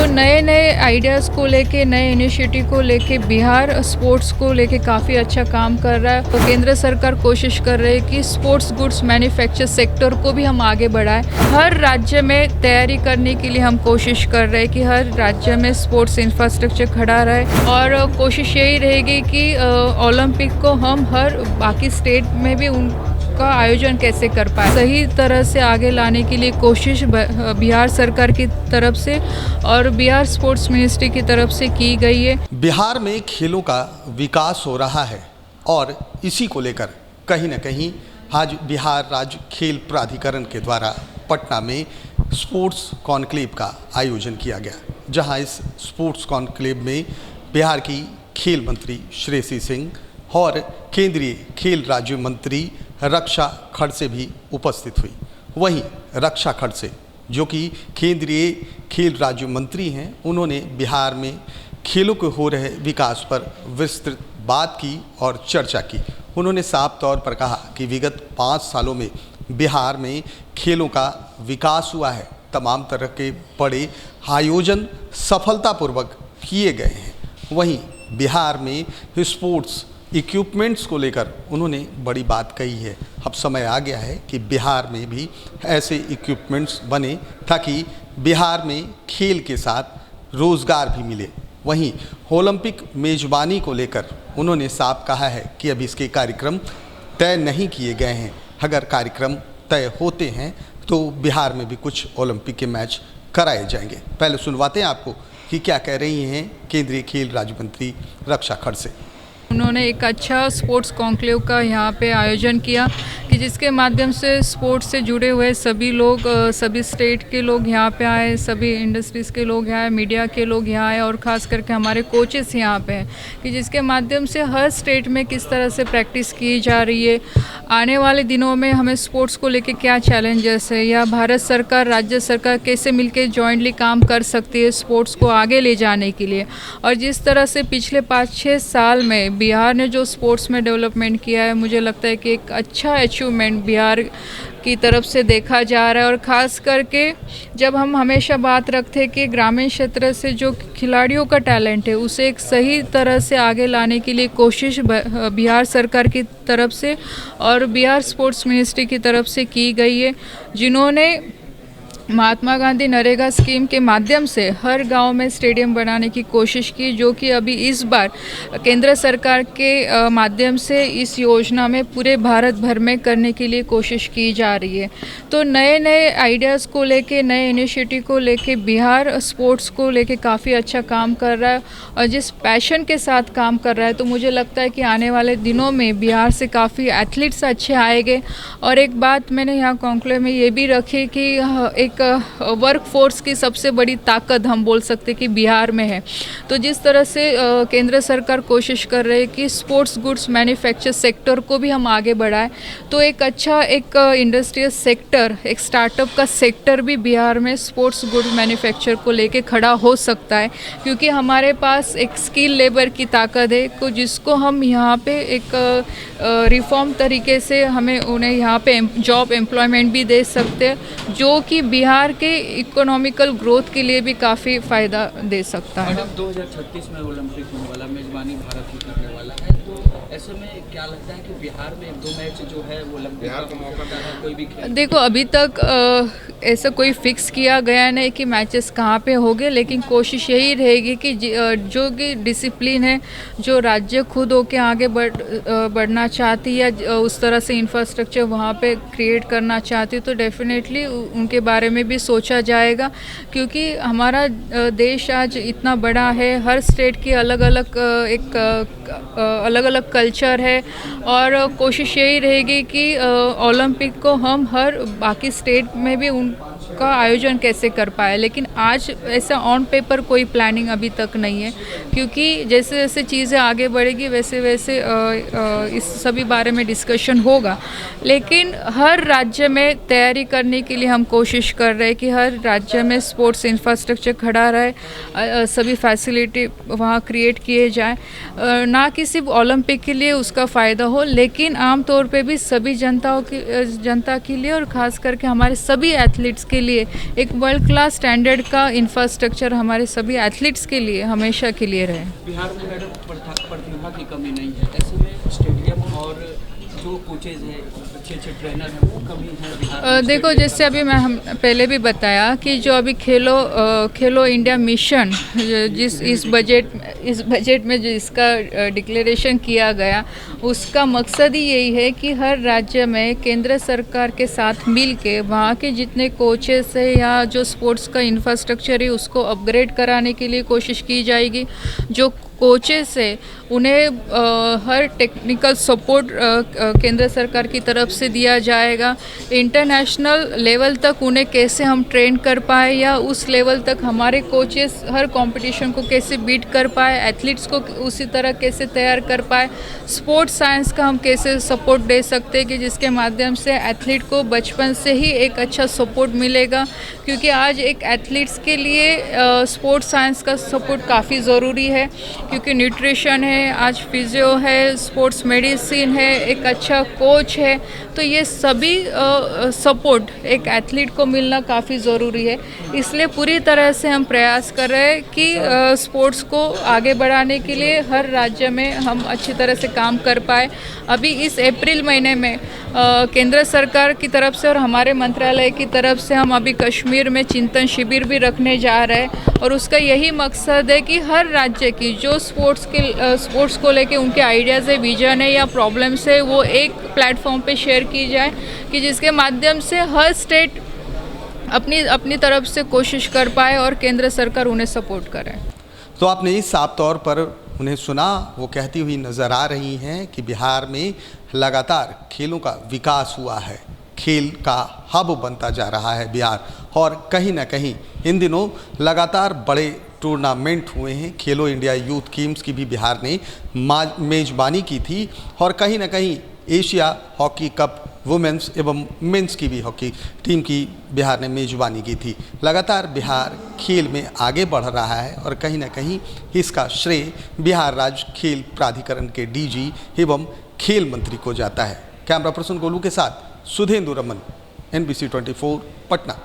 तो नए नए आइडियाज़ को लेके, नए इनिशिएटिव को लेके बिहार स्पोर्ट्स को लेके काफ़ी अच्छा काम कर रहा है। तो केंद्र सरकार कोशिश कर रही है कि स्पोर्ट्स गुड्स मैन्युफैक्चर सेक्टर को भी हम आगे बढ़ाएं। हर राज्य में तैयारी करने के लिए हम कोशिश कर रहे हैं कि हर राज्य में स्पोर्ट्स इंफ्रास्ट्रक्चर खड़ा रहे, और कोशिश यही रहेगी कि ओलंपिक को हम हर बाकी स्टेट में भी का आयोजन कैसे कर पाए, सही तरह से आगे लाने के लिए कोशिश बिहार सरकार की तरफ से और बिहार स्पोर्ट्स मिनिस्ट्री की तरफ से की गई है। बिहार में खेलों का विकास हो रहा है और इसी को लेकर कहीं न कहीं आज बिहार राज्य खेल प्राधिकरण के द्वारा पटना में स्पोर्ट्स कॉन्क्लेव का आयोजन किया गया, जहां इस स्पोर्ट्स कॉन्क्लेव में बिहार की खेल मंत्री श्रेयसी सिंह और केंद्रीय खेल राज्य मंत्री रक्षा खड़से भी उपस्थित हुई। वहीं रक्षा खड़से, जो कि केंद्रीय खेल राज्य मंत्री हैं, उन्होंने बिहार में खेलों के हो रहे विकास पर विस्तृत बात की और चर्चा की। उन्होंने साफ तौर पर कहा कि विगत 5 सालों में बिहार में खेलों का विकास हुआ है, तमाम तरह के बड़े आयोजन सफलतापूर्वक किए गए हैं। वहीं बिहार में स्पोर्ट्स इक्विपमेंट्स को लेकर उन्होंने बड़ी बात कही है। अब समय आ गया है कि बिहार में भी ऐसे इक्विपमेंट्स बने ताकि बिहार में खेल के साथ रोज़गार भी मिले। वहीं ओलंपिक मेज़बानी को लेकर उन्होंने साफ कहा है कि अभी इसके कार्यक्रम तय नहीं किए गए हैं। अगर कार्यक्रम तय होते हैं तो बिहार में भी कुछ ओलंपिक के मैच कराए जाएंगे। पहले सुनवाते हैं आपको कि क्या कह रही हैं केंद्रीय खेल राज्य मंत्री रक्षा खड़से। उन्होंने एक अच्छा स्पोर्ट्स कॉन्क्लेव का यहाँ पे आयोजन किया कि जिसके माध्यम से स्पोर्ट्स से जुड़े हुए सभी लोग, सभी स्टेट के लोग यहाँ पे आए, सभी इंडस्ट्रीज़ के लोग यहाँ आए, मीडिया के लोग यहाँ आए और ख़ास करके हमारे कोचेस यहाँ पे हैं, कि जिसके माध्यम से हर स्टेट में किस तरह से प्रैक्टिस की जा रही है, आने वाले दिनों में हमें स्पोर्ट्स को लेके क्या चैलेंजेस है, या भारत सरकार राज्य सरकार कैसे मिलकर जॉइंटली काम कर सकती है स्पोर्ट्स को आगे ले जाने के लिए। और जिस तरह से पिछले 5-6 साल में बिहार ने जो स्पोर्ट्स में डेवलपमेंट किया है, मुझे लगता है कि एक अच्छा अचीवमेंट बिहार की तरफ से देखा जा रहा है। और ख़ास करके जब हम हमेशा बात रखते हैं कि ग्रामीण क्षेत्र से जो खिलाड़ियों का टैलेंट है उसे एक सही तरह से आगे लाने के लिए कोशिश बिहार सरकार की तरफ से और बिहार स्पोर्ट्स मिनिस्ट्री की तरफ से की गई है, जिन्होंने महात्मा गांधी नरेगा स्कीम के माध्यम से हर गांव में स्टेडियम बनाने की कोशिश की, जो कि अभी इस बार केंद्र सरकार के माध्यम से इस योजना में पूरे भारत भर में करने के लिए कोशिश की जा रही है। तो नए नए आइडियाज़ को लेके, नए इनिशिएटिव को लेके बिहार स्पोर्ट्स को लेके काफ़ी अच्छा काम कर रहा है और जिस पैशन के साथ काम कर रहा है, तो मुझे लगता है कि आने वाले दिनों में बिहार से काफ़ी एथलीट्स अच्छे आएंगे। और एक बात मैंने यहाँ कॉन्क्लेव में ये भी रखी कि एक वर्क फोर्स की सबसे बड़ी ताकत हम बोल सकते कि बिहार में है। तो जिस तरह से केंद्र सरकार कोशिश कर रही है कि स्पोर्ट्स गुड्स मैन्युफैक्चर सेक्टर को भी हम आगे बढ़ाएं, तो एक अच्छा एक इंडस्ट्रियल सेक्टर, एक स्टार्टअप का सेक्टर भी बिहार में स्पोर्ट्स गुड मैन्युफैक्चर को लेके खड़ा हो सकता है, क्योंकि हमारे पास एक स्किल लेबर की ताकत है को जिसको हम यहाँ पे एक रिफॉर्म तरीके से हमें उन्हें यहाँ पे जॉब एम्प्लॉयमेंट भी दे सकते हैं, जो कि बिहार के इकोनॉमिकल ग्रोथ के लिए भी काफ़ी फ़ायदा दे सकता है। मैडम 2036 में ओलंपिक होने वाला, मेज़बानी भारत ही करने वाला है, तो ऐसे में क्या लगता है कि बिहार में 1-2 मैच जो है वो ओलंपिक का मौका है, कोई भी खेल? देखो, अभी तक ऐसा कोई फिक्स किया गया नहीं कि मैचेस कहाँ पे होंगे, लेकिन कोशिश यही रहेगी कि जो कि डिसिप्लिन है, जो राज्य खुद होके आगे बढ़ना चाहती है, उस तरह से इंफ्रास्ट्रक्चर वहाँ पे क्रिएट करना चाहती है, तो डेफिनेटली उनके बारे में भी सोचा जाएगा, क्योंकि हमारा देश आज इतना बड़ा है, हर स्टेट की अलग अलग कल्चर है, और कोशिश यही रहेगी कि ओलंपिक को हम हर बाकी स्टेट में भी का आयोजन कैसे कर पाए। लेकिन आज ऐसा ऑन पेपर कोई प्लानिंग अभी तक नहीं है, क्योंकि जैसे जैसे चीज़ें आगे बढ़ेगी वैसे वैसे इस सभी बारे में डिस्कशन होगा। लेकिन हर राज्य में तैयारी करने के लिए हम कोशिश कर रहे हैं कि हर राज्य में स्पोर्ट्स इंफ्रास्ट्रक्चर खड़ा रहे, सभी फैसिलिटी वहाँ क्रिएट किए जाए, ना कि सिर्फ ओलंपिक के लिए उसका फ़ायदा हो, लेकिन आम तौर पे भी सभी जनता के लिए और ख़ास करके हमारे सभी एथलीट्स के लिए एक वर्ल्ड क्लास स्टैंडर्ड का इंफ्रास्ट्रक्चर हमारे सभी एथलीट्स के लिए हमेशा के लिए रहे। बिहार में मैडम प्रतिभा की कमी नहीं है, ऐसे में स्टेडियम और जो कोचेज हैं, अच्छे अच्छे ट्रेनर हैं, वो कमी है बिहार में। देखो, जैसे अभी हम पहले भी बताया कि जो अभी खेलो इंडिया मिशन इस बजट में जो इसका डिक्लेरेशन किया गया, उसका मकसद ही यही है कि हर राज्य में केंद्र सरकार के साथ मिल के वहाँ के जितने कोचेस है या जो स्पोर्ट्स का इंफ्रास्ट्रक्चर है उसको अपग्रेड कराने के लिए कोशिश की जाएगी। जो कोचेस है उन्हें हर टेक्निकल सपोर्ट केंद्र सरकार की तरफ से दिया जाएगा। इंटरनेशनल लेवल तक उन्हें कैसे हम ट्रेन कर पाए या उस लेवल तक हमारे कोचेस हर कंपटीशन को कैसे बीट कर पाए, एथलीट्स को उसी तरह कैसे तैयार कर पाए, स्पोर्ट्स साइंस का हम कैसे सपोर्ट दे सकते हैं कि जिसके माध्यम से एथलीट को बचपन से ही एक अच्छा सपोर्ट मिलेगा। क्योंकि आज एक एथलीट्स के लिए स्पोर्ट्स साइंस का सपोर्ट काफ़ी ज़रूरी है, क्योंकि न्यूट्रिशन है, आज फिजियो है, स्पोर्ट्स मेडिसिन है, एक अच्छा कोच है, तो ये सभी सपोर्ट एक एथलीट को मिलना काफ़ी ज़रूरी है। इसलिए पूरी तरह से हम प्रयास कर रहे हैं कि स्पोर्ट्स को आगे बढ़ाने के लिए हर राज्य में हम अच्छी तरह से काम कर पाए। अभी इस अप्रैल महीने में केंद्र सरकार की तरफ से और हमारे मंत्रालय की तरफ से हम अभी कश्मीर में चिंतन शिविर भी रखने जा रहे हैं, और उसका यही मकसद है कि हर राज्य की जो स्पोर्ट्स को लेके उनके आइडियाज़ है, विजन है या प्रॉब्लम्स है, वो एक प्लेटफॉर्म पे शेयर की जाए कि जिसके माध्यम से हर स्टेट अपनी तरफ से कोशिश कर पाए और केंद्र सरकार उन्हें सपोर्ट करे। तो आपने साफ तौर पर उन्हें सुना, वो कहती हुई नज़र आ रही हैं कि बिहार में लगातार खेलों का विकास हुआ है, खेल का हब बनता जा रहा है बिहार, और कहीं ना कहीं इन दिनों लगातार बड़े टूर्नामेंट हुए हैं। खेलो इंडिया यूथ गेम्स की भी बिहार ने मेज़बानी की थी, और कहीं ना कहीं एशिया हॉकी कप वुमेंस एवं मेंस की भी हॉकी टीम की बिहार ने मेज़बानी की थी। लगातार बिहार खेल में आगे बढ़ रहा है, और कहीं ना कहीं इसका श्रेय बिहार राज्य खेल प्राधिकरण के डीजी एवं खेल मंत्री को जाता है। कैमरा पर्सन गोलू के साथ सुधेंदु रमन, NBC 24 पटना।